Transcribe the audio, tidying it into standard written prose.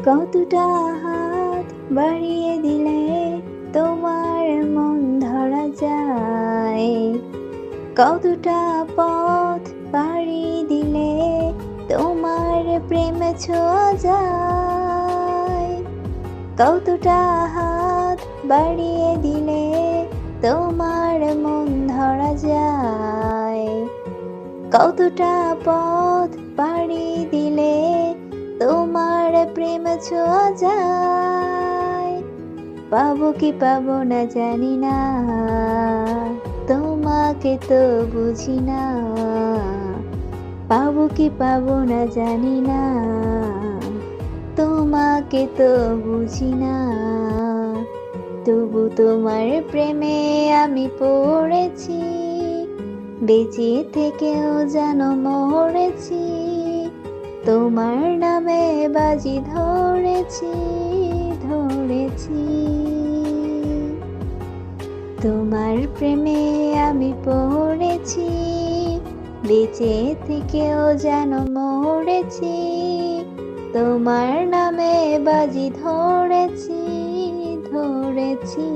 কতটা হাত বাড়িয়ে দিলে তোমার মন ধরা যায়, কতটা পথ পাড়ি দিলে তোমার প্রেম ছোঁয়া যায়, কতটা হাত বাড়িয়ে দিলে তোমার মন ধরা যায়, কতটা পথ পাড়ি দিলে তোমার প্রেম ছোঁয়া যায়। পাবো কি পাবো না জানি না, তোমাকে তো বুঝি না। পাবো কি পাবো না জানি না, তোমাকে তো বুঝি না। তবু তোমার প্রেমে আমি পড়েছি, বেঁচে থেকেও যেন মরেছি। তোমার নামে বাজি ধরেছি, ধরেছি। তোমার প্রেমে আমি পড়েছি, বেঁচে থেকেও যেন মরেছি। তোমার নামে বাজি ধরেছি, ধরেছি।